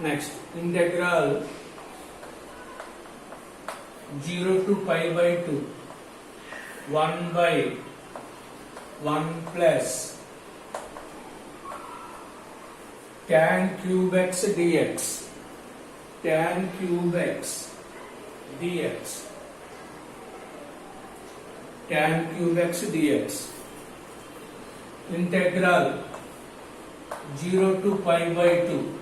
Next, integral 0 to pi by 2, 1 by 1 plus tan cube x dx, tan cube x dx, tan cube x dx, integral 0 to pi by 2,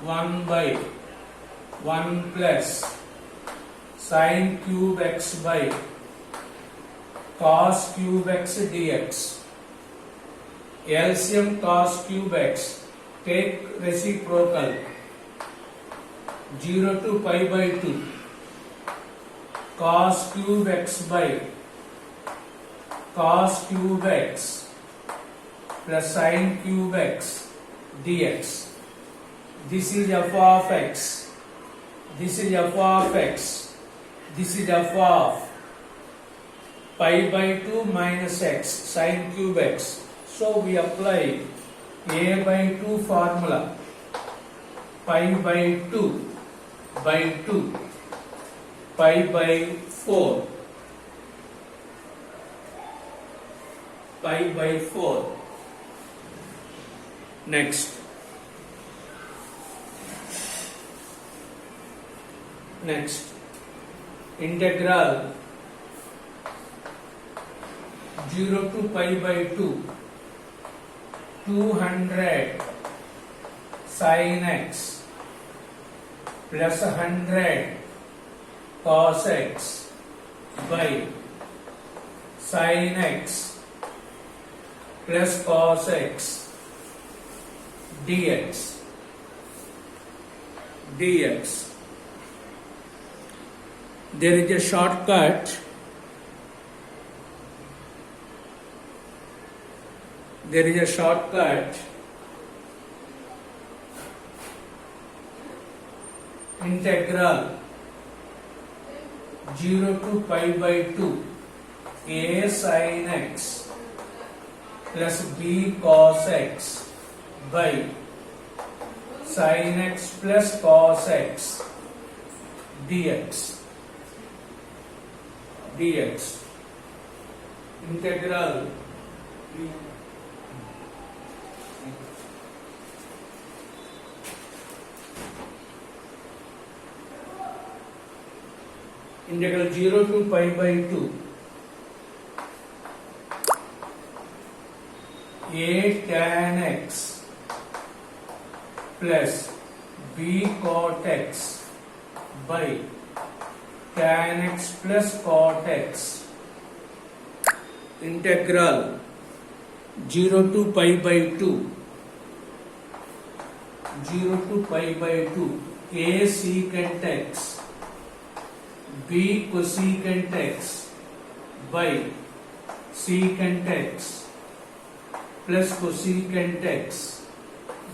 1 by 1 plus sin cube x by cos cube x dx. LCM cos cube x, take reciprocal, 0 to pi by 2, cos cube x by cos cube x plus sin cube x dx. This is f of x, this is f of x, this is f of pi by 2 minus x sin cube x. So we apply a by 2 formula, pi by 2 by 2, pi by 4, pi by 4. Next, integral 0 to pi by 2, 200 sin x plus 100 cos x by sin x plus cos x dx. There is a shortcut. Integral 0 to pi by 2, a sin x plus b cos x by sin x plus cos x dx. Integral integral 0 to pi by 2, a tan x plus b cot x by tan x plus cot x. Integral 0 to pi by 2, a secant x b cosecant x by secant x plus cosecant x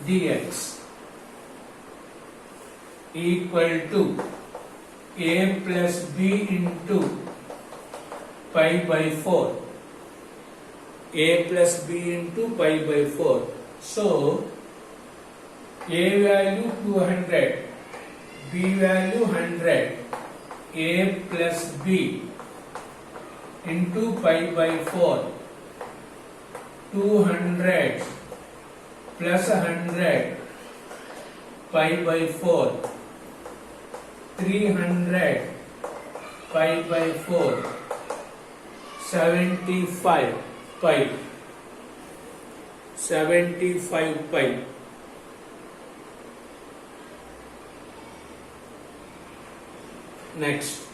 dx equal to a plus b into pi by 4. A plus b into pi by 4. So, a value 200, b value 100, a plus b into pi by 4, 200 plus 100 pi by 4, 300 pi by 4, 75 pi. Next,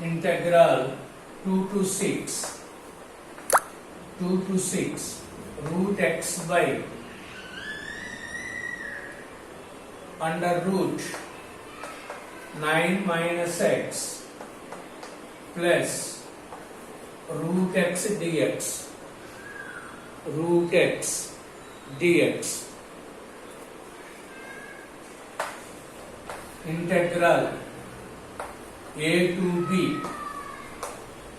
integral 2 to 6 root x by under root 9 minus x plus root x dx. Integral a to b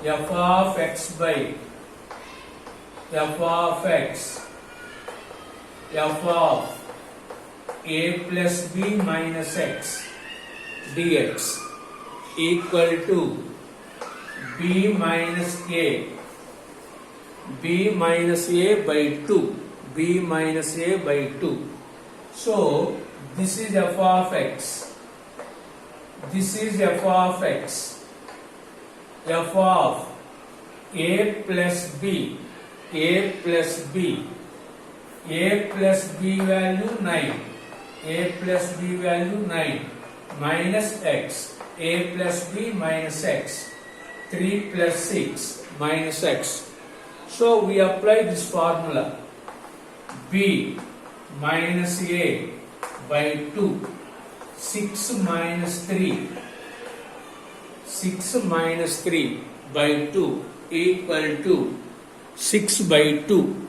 f of x by f of x f of a plus b minus x dx equal to b minus a by 2, b minus a by 2. So this is f of x, this is f of x, f of a plus b, a plus b, a plus b value 9, a plus b value 9 minus x, a plus b minus x, 3 plus 6 minus x. So we apply this formula, b minus a by 2, 6 minus 3, 6 minus 3 by 2 equal to 6 by 2.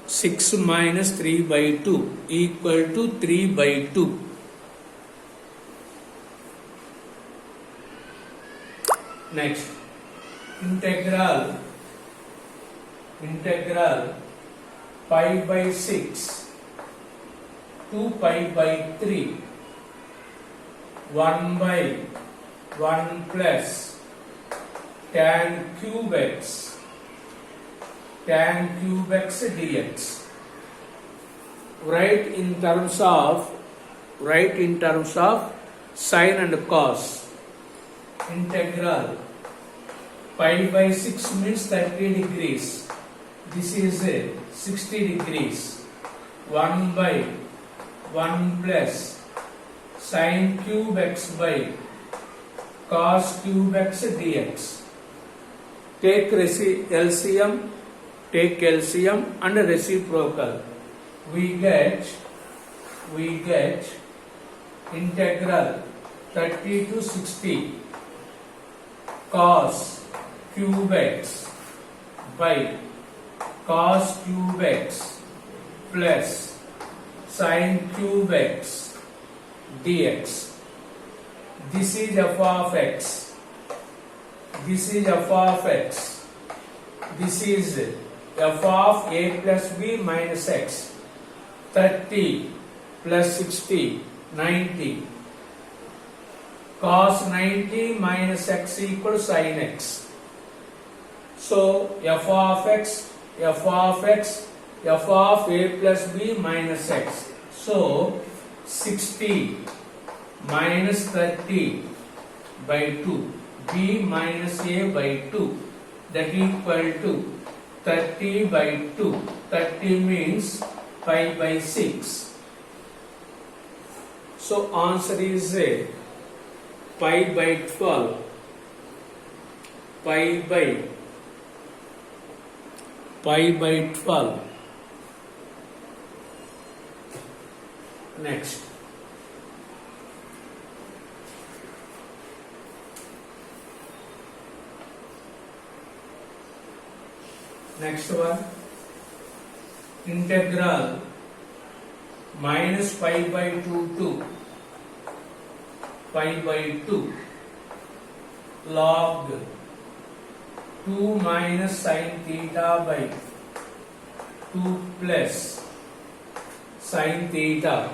6 minus 3 by 2 equal to 3 by 2. Next, integral pi by 6, 2 pi by 3, 1 by 1 plus tan cube x dx. Write in terms of sine and cos. Integral pi by 6 means 30 degrees. This is 60 degrees. 1 by 1 plus sine cube x by cos cube x dx. Take LCM and reciprocal. We get integral 30 to 60 cos cube x by cos cube x plus sin cube x dx. This is f of x. This is f of x. This is f of a plus b minus x. 30 plus 60, 90. Cos 90 minus x equals sin x. So f of x, f of x, f of a plus b minus x. So 60 minus 30 by 2, b minus a by 2, that equal to 30 by 2. 30 means pi by 6. So answer is pi by 12. Pi by 12. Next. Next one. Integral minus pi by 2 to pi by 2 log 2 minus sin theta by 2 plus sin theta.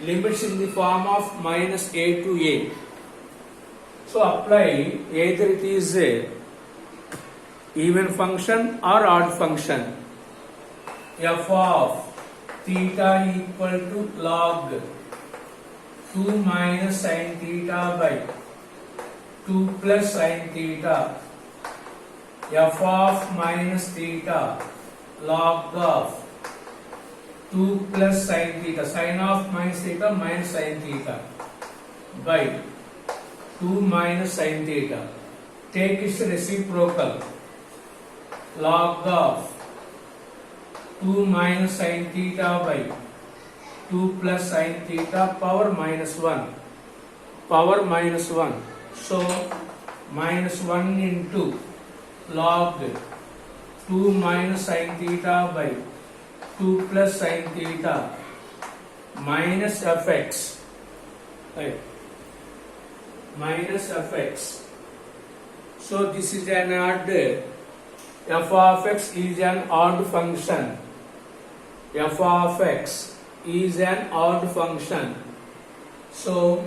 Limits in the form of minus a to a. So apply either it is a even function or odd function. F of theta equal to log 2 minus sin theta by 2 plus sin theta. F of minus theta log of 2 plus sin theta. Sin of minus theta minus sin theta by 2 minus sin theta. Take its reciprocal. Log of 2 minus sin theta by 2 plus sin theta power minus 1. Power minus 1. So minus 1 into log 2 minus sin theta by 2 plus sin theta minus fx. Right. Minus fx So this is an odd. F of x is an odd function. F of x is an odd function. So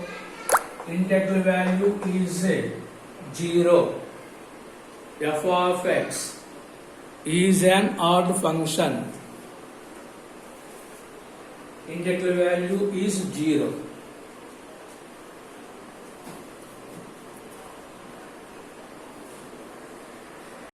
integral value is 0. F of x is an odd function. Integral value is 0.